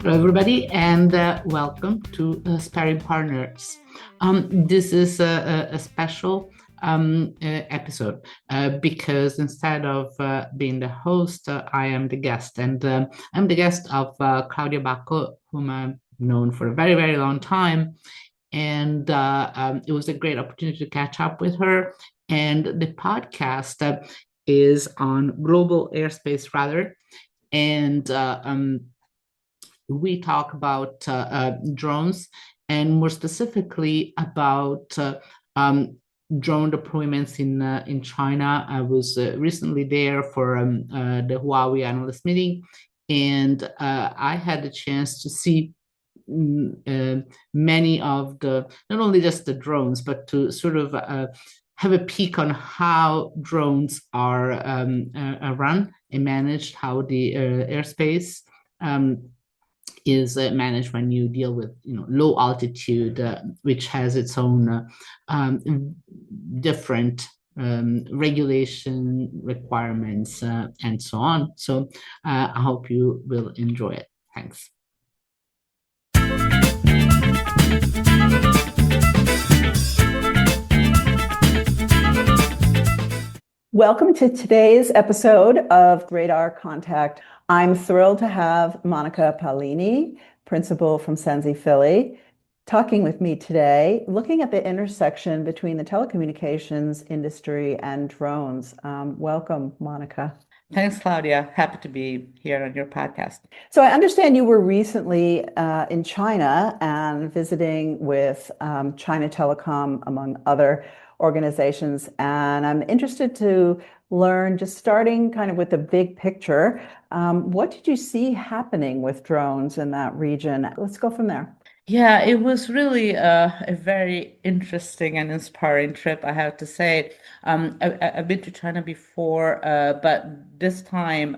Hello, everybody, and welcome to Sparring Partners. This is a special episode because instead of being the host, I am the guest, and I'm the guest of Claudia Bacco, whom I've known for a very, very long time. And it was a great opportunity to catch up with her. And the podcast is on global airspace, rather. And we talk about drones and more specifically about drone deployments in China. I was recently there for the Huawei analyst meeting, and I had the chance to see many of the, not only just the drones, but to sort of have a peek on how drones are run and managed, how the airspace is managed when you deal with low altitude, which has its own different regulation requirements and so on. So I hope you will enjoy it. Thanks. Welcome to today's episode of Radar Contact. I'm thrilled to have Monica Paolini, principal from Senza Fili, talking with me today, looking at the intersection between the telecommunications industry and drones. Welcome, Monica. Thanks, Claudia. Happy to be here on your podcast. So I understand you were recently in China and visiting with China Telecom, among other organizations. And I'm interested to learn, just starting kind of with the big picture, what did you see happening with drones in that region? Let's go from there. Yeah, it was really a very interesting and inspiring trip, I have to say. I've been to China before, but this time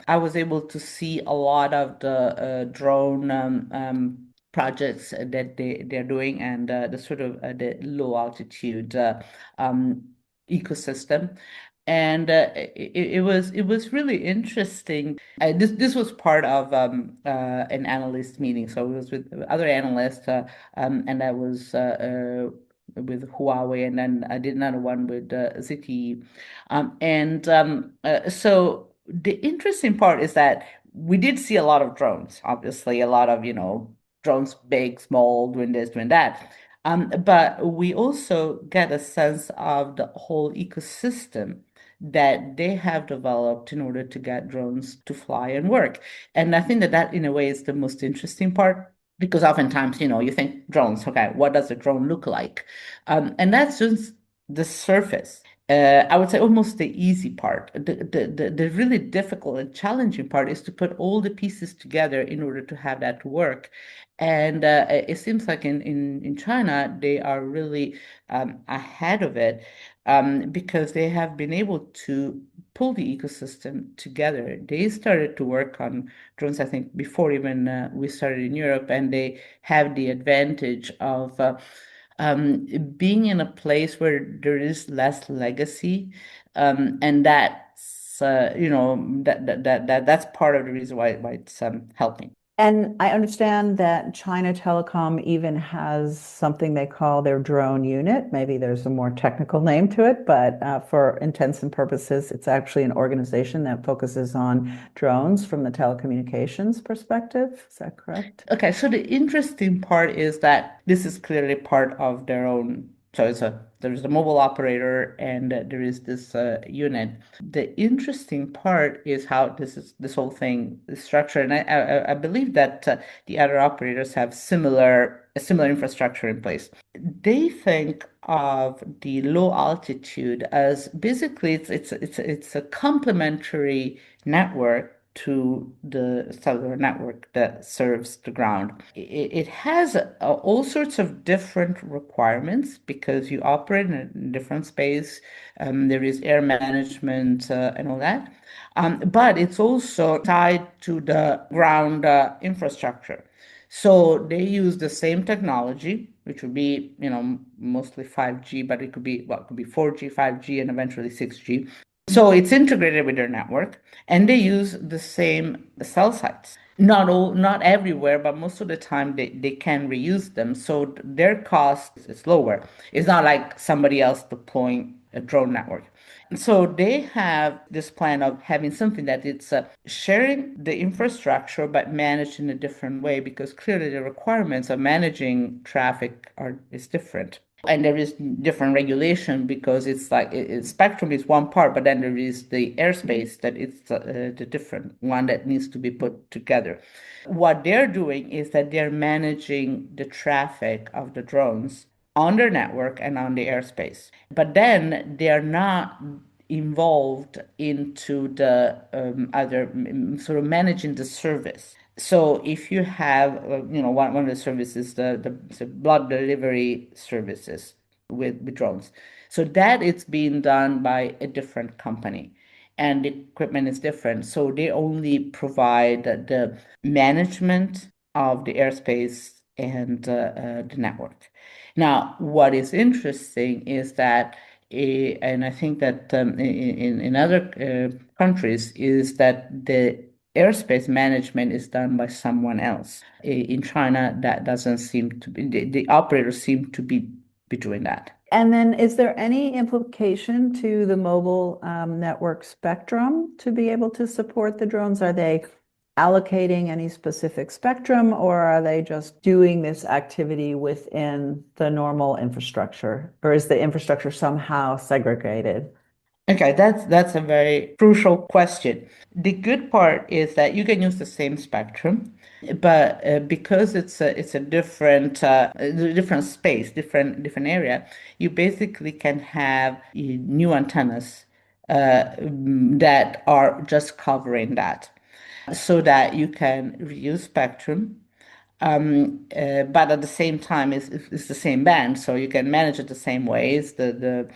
I was able to see a lot of the drone projects that they're doing and the sort of the low altitude ecosystem. And it was really interesting. This was part of an analyst meeting, so it was with other analysts, and I was with Huawei, and then I did another one with ZTE. So the interesting part is that we did see a lot of drones, obviously, a lot of drones, big, small, doing this, doing that. But we also get a sense of the whole ecosystem that they have developed in order to get drones to fly and work. And I think that in a way is the most interesting part, because oftentimes, you think drones, okay, what does a drone look like? And that's just the surface. I would say almost the easy part. The really difficult and challenging part is to put all the pieces together in order to have that work. And it seems like in China, they are really ahead of it because they have been able to pull the ecosystem together. They started to work on drones, I think, before even we started in Europe, and they have the advantage of being in a place where there is less legacy, and that's that's part of the reason why it's helping. And I understand that China Telecom even has something they call their drone unit. Maybe there's a more technical name to it, but for intents and purposes, it's actually an organization that focuses on drones from the telecommunications perspective. Is that correct? Okay, so the interesting part is that this is clearly part of their own. So there's a mobile operator and there is this unit. The interesting part is how this whole thing is structured, and I believe that the other operators have similar infrastructure in place. They think of the low altitude as basically it's a complementary network to the cellular network that serves the ground. It has all sorts of different requirements because you operate in a different space. There is air management and all that. But it's also tied to the ground infrastructure. So they use the same technology, which would be, mostly 5G, but it could be 4G, 5G, and eventually 6G. So it's integrated with their network, and they use the same cell sites. Not everywhere, but most of the time they can reuse them. So their cost is lower. It's not like somebody else deploying a drone network. So they have this plan of having something that it's sharing the infrastructure but managed in a different way, because clearly the requirements of managing traffic is different. And there is different regulation, because it's like spectrum is one part, but then there is the airspace that it's the different one that needs to be put together. What they're doing is that they're managing the traffic of the drones on their network and on the airspace. But then they're not involved into the other sort of managing the service. So if you have, one of the services, the blood delivery services with drones. So that it's being done by a different company, and the equipment is different. So they only provide the management of the airspace and the network. Now, what is interesting is that, and I think that in other countries, is that the airspace management is done by someone else. In China, that doesn't seem to be, the operators seem to be doing that. And then is there any implication to the mobile network spectrum to be able to support the drones? Are they allocating any specific spectrum, or are they just doing this activity within the normal infrastructure? Or is the infrastructure somehow segregated? Okay, that's a very crucial question. The good part is that you can use the same spectrum, but because it's a different space, different area, you basically can have new antennas that are just covering that, so that you can reuse spectrum, but at the same time, it's the same band, so you can manage it the same ways. The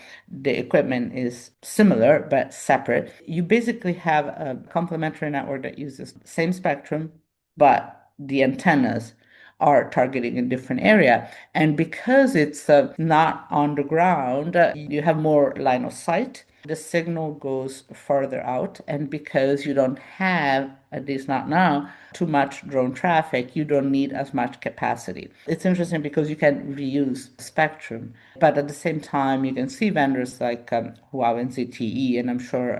equipment is similar but separate. You basically have a complementary network that uses the same spectrum, but the antennas are targeting a different area. And because it's not on the ground, you have more line of sight. The signal goes further out, and because you don't have, at least not now, too much drone traffic, you don't need as much capacity. It's interesting because you can reuse spectrum, but at the same time, you can see vendors like Huawei and ZTE, and I'm sure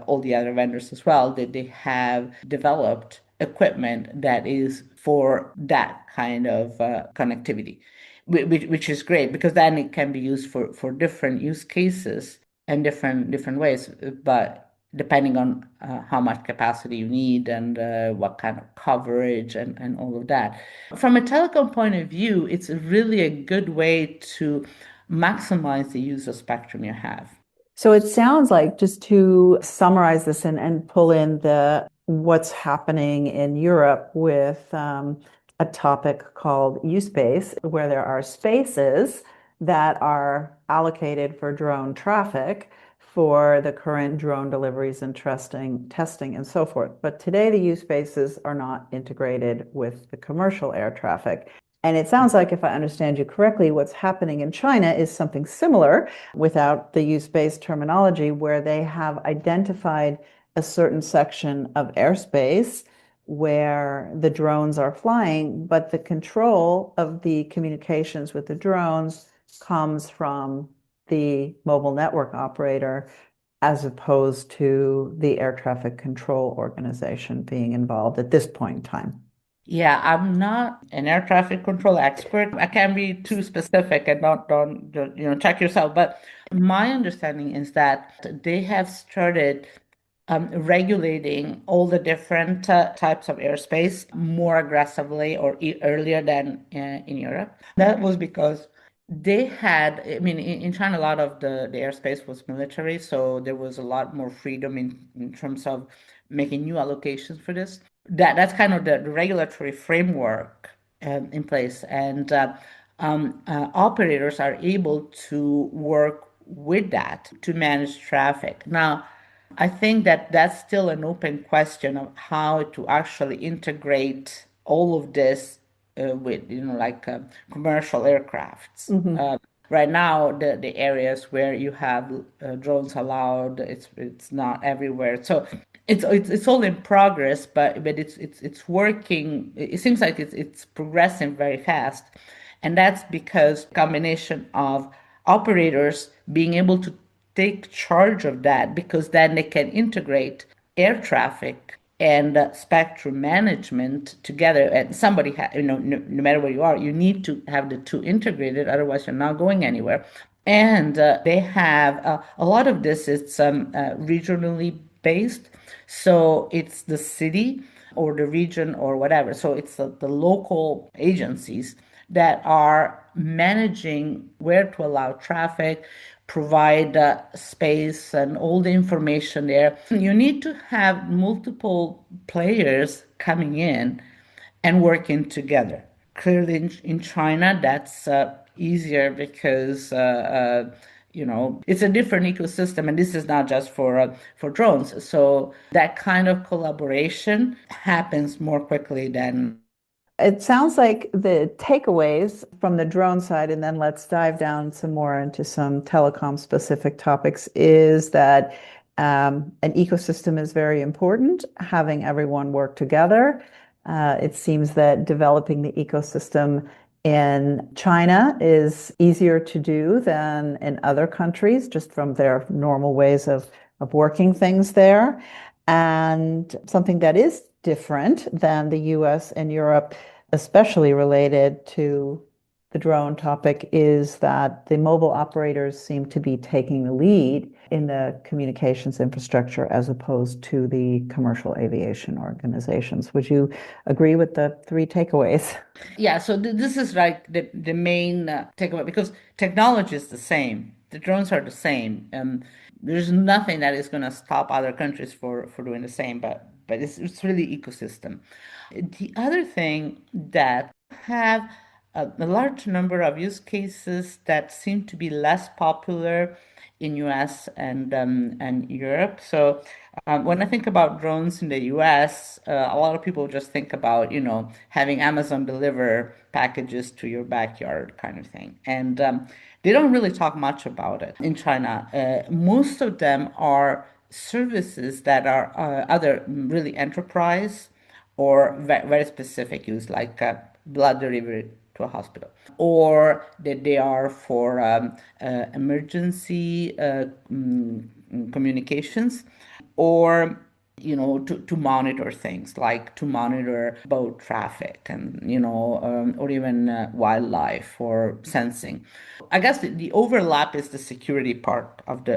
all the other vendors as well, that they have developed equipment that is for that kind of connectivity, which is great, because then it can be used for different use cases and different ways, but depending on how much capacity you need and what kind of coverage and all of that. From a telecom point of view, it's really a good way to maximize the use of spectrum you have. So it sounds like, just to summarize this and pull in the what's happening in Europe with a topic called U-Space, where there are spaces that are allocated for drone traffic for the current drone deliveries and testing and so forth. But today the U-Spaces are not integrated with the commercial air traffic. And it sounds like, if I understand you correctly, what's happening in China is something similar, without the use-based terminology, where they have identified a certain section of airspace where the drones are flying, but the control of the communications with the drones comes from the mobile network operator, as opposed to the air traffic control organization being involved at this point in time. Yeah, I'm not an air traffic control expert. I can't be too specific, and don't check yourself. But my understanding is that they have started regulating all the different types of airspace more aggressively or earlier than in Europe. That was because they had, I mean, in China, a lot of the airspace was military, so there was a lot more freedom in terms of making new allocations for this. That's kind of the regulatory framework in place, and operators are able to work with that to manage traffic. Now, I think that that's still an open question of how to actually integrate all of this with, like commercial aircrafts. Mhm. Right now, the areas where you have drones allowed, it's not everywhere. So it's all in progress, but it's working. It seems like it's progressing very fast, and that's because combination of operators being able to take charge of that, because then they can integrate air traffic and spectrum management together. And somebody, no matter where you are, you need to have the two integrated, otherwise you're not going anywhere. And they have a lot of this. It's regionally based, so it's the city or the region or whatever. So it's the local agencies that are managing where to allow traffic, provide space and all the information there. You need to have multiple players coming in and working together. Clearly, in China, that's easier because it's a different ecosystem, and this is not just for drones. So that kind of collaboration happens more quickly than. It sounds like the takeaways from the drone side, and then let's dive down some more into some telecom specific topics, is that an ecosystem is very important, having everyone work together. It seems that developing the ecosystem in China is easier to do than in other countries, just from their normal ways of working things there. And something that is different than the US and Europe, especially related to the drone topic, is that the mobile operators seem to be taking the lead in the communications infrastructure as opposed to the commercial aviation organizations. Would you agree with the three takeaways? Yeah, so this is like the main takeaway, because technology is the same. The drones are the same. There's nothing that is going to stop other countries for doing the same, but it's really ecosystem. The other thing that have a large number of use cases that seem to be less popular in US and Europe. So when I think about drones in the US, a lot of people just think about, having Amazon deliver packages to your backyard kind of thing. And they don't really talk much about it in China. Most of them are services that are either really enterprise or very specific use, like blood delivery to a hospital, or that they are for emergency communications, or to monitor things, like to monitor boat traffic, and or even wildlife or sensing. I guess the overlap is the security part of the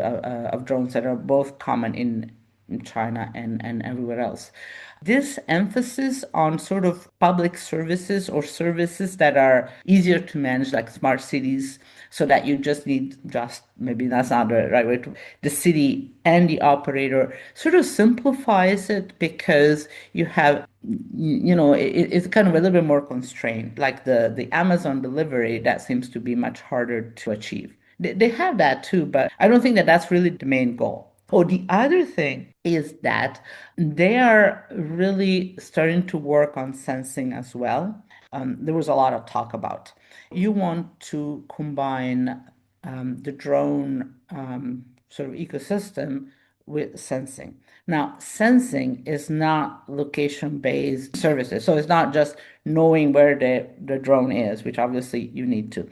of drones that are both common in China and everywhere else. This emphasis on sort of public services or services that are easier to manage, like smart cities, so that you just need, just maybe that's not the right way to, the city and the operator sort of simplifies it, because you have, it's kind of a little bit more constrained. Like the Amazon delivery, that seems to be much harder to achieve. They have that too, but I don't think that that's really the main goal. Oh, the other thing is that they are really starting to work on sensing as well. There was a lot of talk about. You want to combine the drone sort of ecosystem with sensing. Now, sensing is not location-based services. So it's not just knowing where the drone is, which obviously you need to.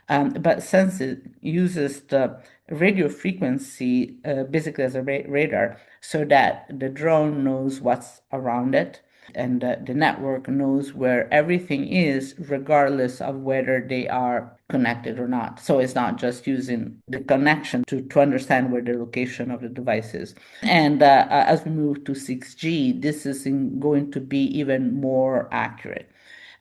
But since it uses the radio frequency basically as a radar, so that the drone knows what's around it, and the network knows where everything is, regardless of whether they are connected or not. So it's not just using the connection to understand where the location of the device is. And as we move to 6G, this is going to be even more accurate.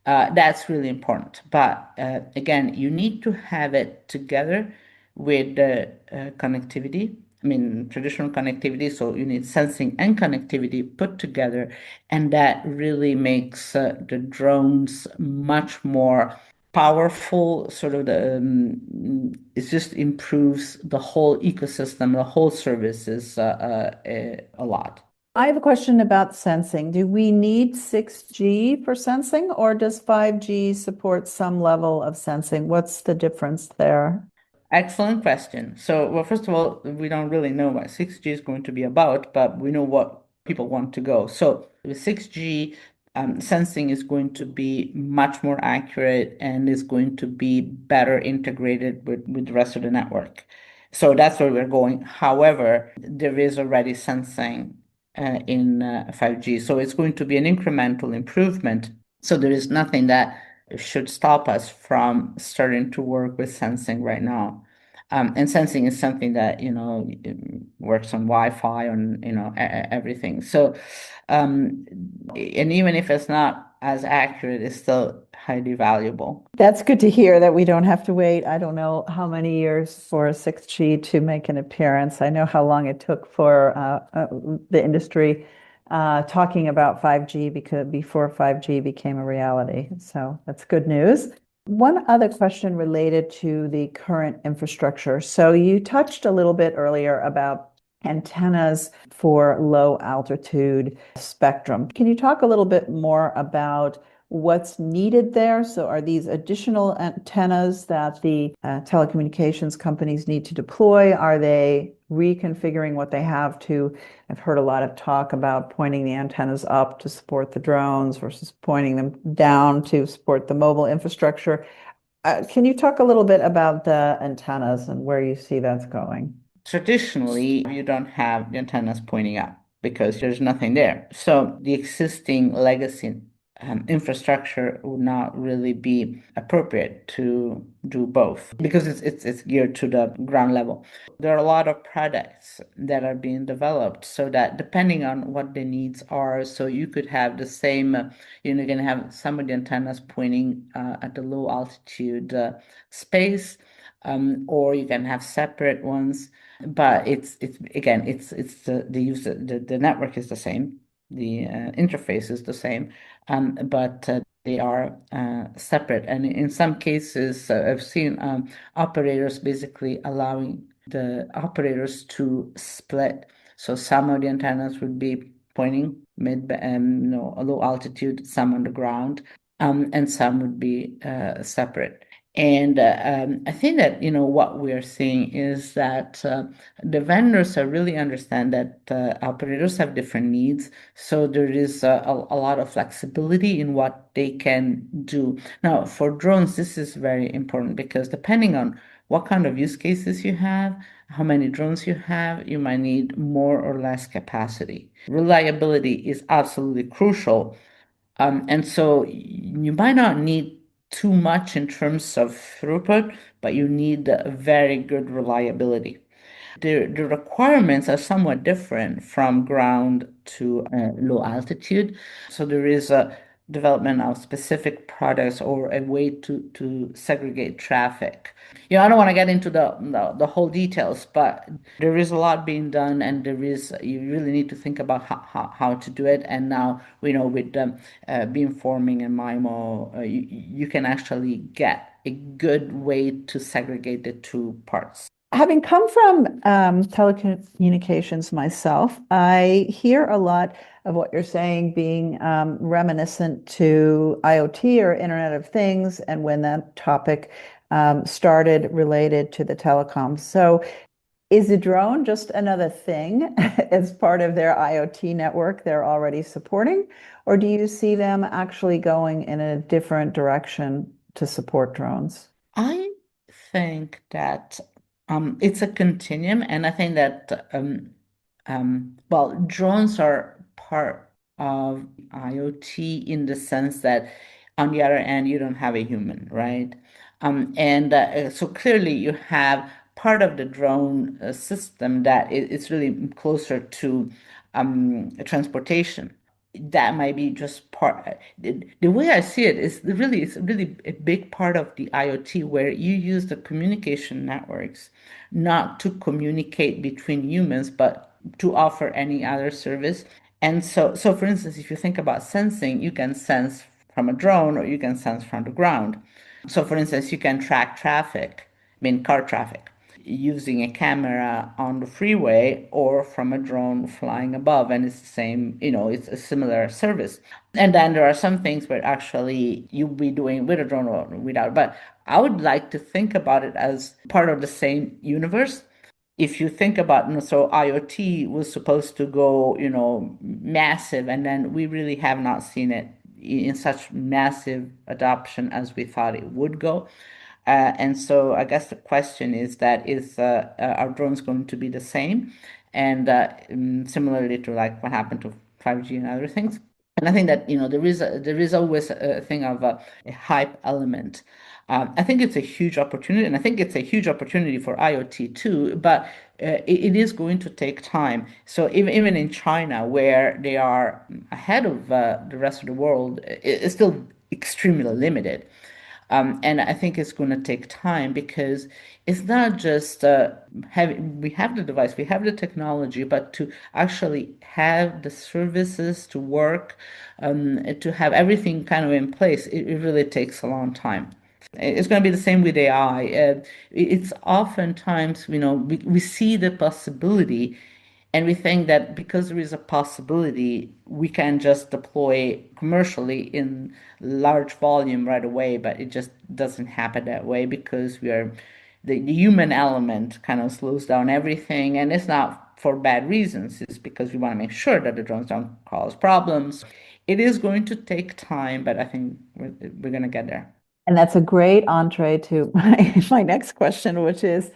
That's really important. But again, you need to have it together with the connectivity. I mean, traditional connectivity. So you need sensing and connectivity put together. And that really makes the drones much more powerful. Sort of it just improves the whole ecosystem, the whole services a lot. I have a question about sensing. Do we need 6G for sensing, or does 5G support some level of sensing? What's the difference there? Excellent question. So, well, first of all, we don't really know what 6G is going to be about, but we know what people want to go. So, with 6G, sensing is going to be much more accurate and is going to be better integrated with the rest of the network. So that's where we're going. However, there is already sensing in 5G. So it's going to be an incremental improvement. So there is nothing that should stop us from starting to work with sensing right now. And sensing is something that, works on Wi-Fi, on, everything. So, and even if it's not as accurate, it's still highly valuable. That's good to hear that we don't have to wait, I don't know how many years for 6G to make an appearance. I know how long it took for the industry talking about 5G because before 5G became a reality. So that's good news. One other question related to the current infrastructure. So you touched a little bit earlier about antennas for low altitude spectrum. Can you talk a little bit more about what's needed there? So are these additional antennas that the telecommunications companies need to deploy? Are they reconfiguring what they have to? I've heard a lot of talk about pointing the antennas up to support the drones versus pointing them down to support the mobile infrastructure. Can you talk a little bit about the antennas and where you see that's going? Traditionally, you don't have the antennas pointing up because there's nothing there. So the existing legacy infrastructure would not really be appropriate to do both because it's geared to the ground level. There are a lot of products that are being developed so that depending on what the needs are, so you could have the same, you're going to have some of the antennas pointing at the low altitude space, or you can have separate ones. But it's again, it's the user, the network is the same, the interface is the same, but they are separate. And in some cases, I've seen operators basically allowing the operators to split. So some of the antennas would be pointing mid, a low altitude, some on the ground, and some would be separate. And I think that, what we are seeing is that the vendors are really understand that operators have different needs. So there is a lot of flexibility in what they can do. Now, for drones, this is very important because depending on what kind of use cases you have, how many drones you have, you might need more or less capacity. Reliability is absolutely crucial, and so you might not need too much in terms of throughput, but you need a very good reliability. The requirements are somewhat different from ground to low altitude. So there is a development of specific products or a way to segregate traffic. I don't want to get into the whole details, but there is a lot being done, and you really need to think about how to do it. And now we know with beamforming and MIMO, you can actually get a good way to segregate the two parts. Having come from telecommunications myself, I hear a lot of what you're saying being reminiscent to IoT or Internet of Things, and when that topic started related to the telecom. So, is the drone just another thing as part of their IoT network they're already supporting, or do you see them actually going in a different direction to support drones? I think that it's a continuum, and I think that well, drones are part of IoT in the sense that on the other end, you don't have a human, right? And so clearly, you have part of the drone system that is really closer to transportation. That might be just part. The way I see it is really it's really a big part of the IoT where you use the communication networks not to communicate between humans, but to offer any other service. And so for instance, if you think about sensing, you can sense from a drone or you can sense from the ground. So for instance, you can track traffic, I mean car traffic. using a camera on the freeway or from a drone flying above, and it's the same, it's a similar service. And then there are some things where actually you'll be doing with a drone or without. But I would like to think about it as part of the same universe. If you think about, so IoT was supposed to go, massive, and then we really have not seen it in such massive adoption as we thought it would go. And so I guess the question is that are drones going to be the same? And similarly to like what happened to 5G and other things. And I think that, there is always a thing of a hype element. I think it's a huge opportunity, and I think it's a huge opportunity for IoT too, but it is going to take time. So even in China, where they are ahead of the rest of the world, it's still extremely limited. And I think it's going to take time because it's not just we have the device, we have the technology, but to actually have the services to work, to have everything kind of in place, it really takes a long time. It's going to be the same with AI. It's oftentimes, we see the possibility, and we think that because there is a possibility, we can just deploy commercially in large volume right away, but it just doesn't happen that way because the human element kind of slows down everything, and it's not for bad reasons. It's because we want to make sure that the drones don't cause problems. It is going to take time, but I think we're going to get there. And that's a great entree to my next question, which is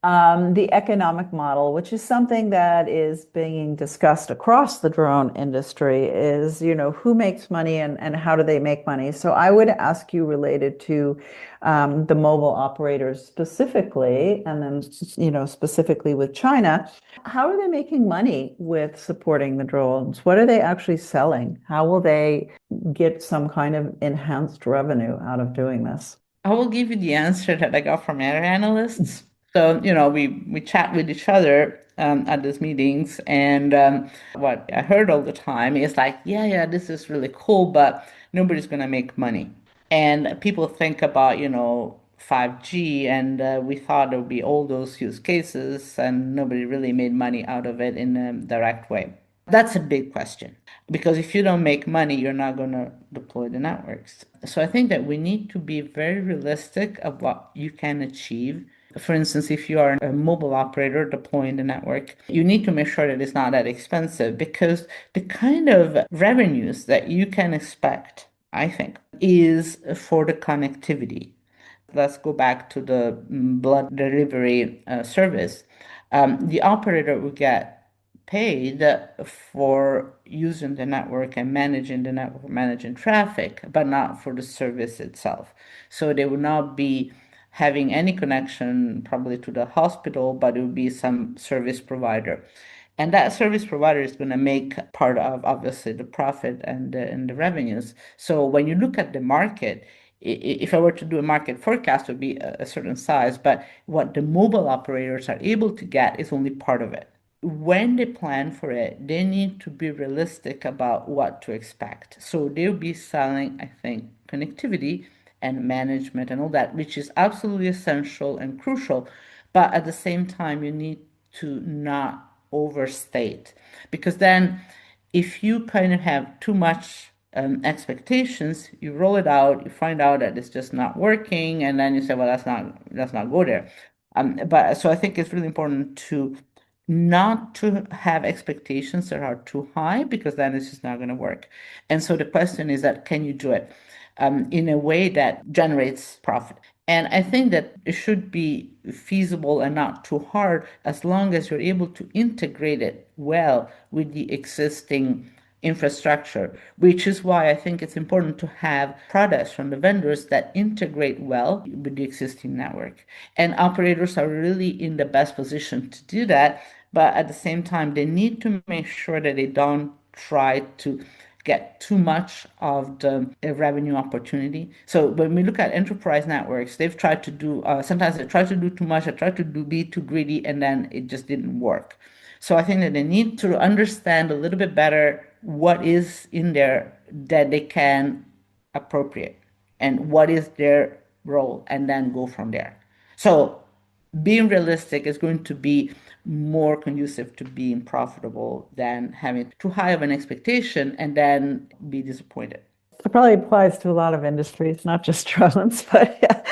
the economic model, which is something that is being discussed across the drone industry, is, who makes money and how do they make money? So I would ask you related to the mobile operators specifically, and then, specifically with China, how are they making money with supporting the drones? What are they actually selling? How will they get some kind of enhanced revenue out of doing this? I will give you the answer that I got from other analysts. So, we chat with each other at these meetings, and what I heard all the time is like, yeah, yeah, this is really cool, but nobody's gonna make money. And people think about, 5G, and we thought there would be all those use cases, and nobody really made money out of it in a direct way. That's a big question because if you don't make money, you're not going to deploy the networks. So I think that we need to be very realistic of what you can achieve. For instance, if you are a mobile operator deploying the network, you need to make sure that it's not that expensive because the kind of revenues that you can expect, I think, is for the connectivity. Let's go back to the blood delivery service. The operator will get paid for using the network and managing the network, managing traffic, but not for the service itself. So they will not be having any connection probably to the hospital, but it will be some service provider. And that service provider is going to make part of obviously the profit and the revenues. So when you look at the market, if I were to do a market forecast, it would be a certain size, but what the mobile operators are able to get is only part of it. When they plan for it, they need to be realistic about what to expect. So they'll be selling, I think, connectivity and management and all that, which is absolutely essential and crucial. But at the same time, you need to not overstate because then if you kind of have too much expectations, you roll it out, you find out that it's just not working, and then you say, well, let's not go there. But so I think it's really important to not to have expectations that are too high because then it's just not going to work. And so the question is that can you do it in a way that generates profit? And I think that it should be feasible and not too hard as long as you're able to integrate it well with the existing infrastructure, which is why I think it's important to have products from the vendors that integrate well with the existing network. And operators are really in the best position to do that, but at the same time, they need to make sure that they don't try to get too much of the revenue opportunity. So when we look at enterprise networks, they've tried to do, sometimes they try to do too much, they try to be too greedy, and then it just didn't work. So I think that they need to understand a little bit better what is in there that they can appropriate and what is their role, and then go from there. So being realistic is going to be more conducive to being profitable than having too high of an expectation and then be disappointed. It probably applies to a lot of industries, not just drones, but yeah,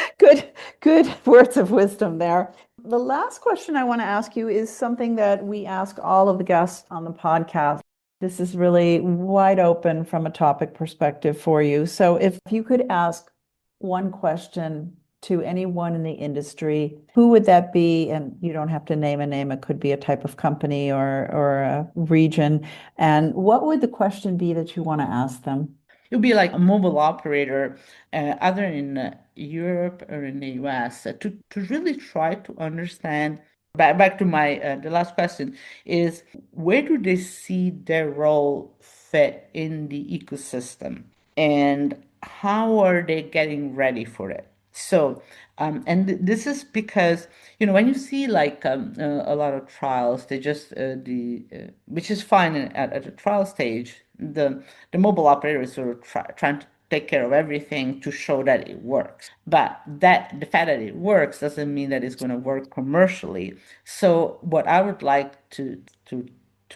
good words of wisdom there. The last question I want to ask you is something that we ask all of the guests on the podcast. This is really wide open from a topic perspective for you. So if you could ask one question to anyone in the industry, who would that be? And you don't have to name a name, it could be a type of company or a region. And what would the question be that you want to ask them? It would be like a mobile operator, either in Europe or in the US, to really try to understand. Back to my the last question is, where do they see their role fit in the ecosystem, and how are they getting ready for it? So, this is because, when you see like a lot of trials, they just which is fine at a trial stage. The mobile operator is sort of trying to take care of everything to show that it works. But the fact that it works doesn't mean that it's going to work commercially. So what I would like to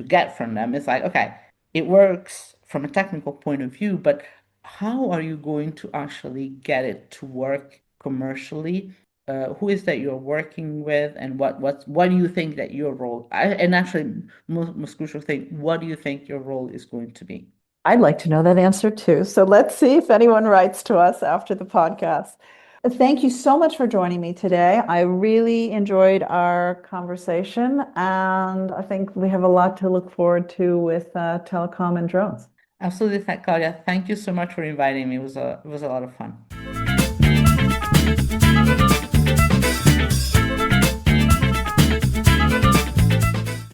get from them is like, okay, it works from a technical point of view, but how are you going to actually get it to work commercially? Who is that you're working with, and what do you think that your role, and actually most crucial thing, what do you think your role is going to be? I'd like to know that answer too. So let's see if anyone writes to us after the podcast. Thank you so much for joining me today. I really enjoyed our conversation, and I think we have a lot to look forward to with telecom and drones. Absolutely, Claudia. Thank you so much for inviting me. It was a lot of fun.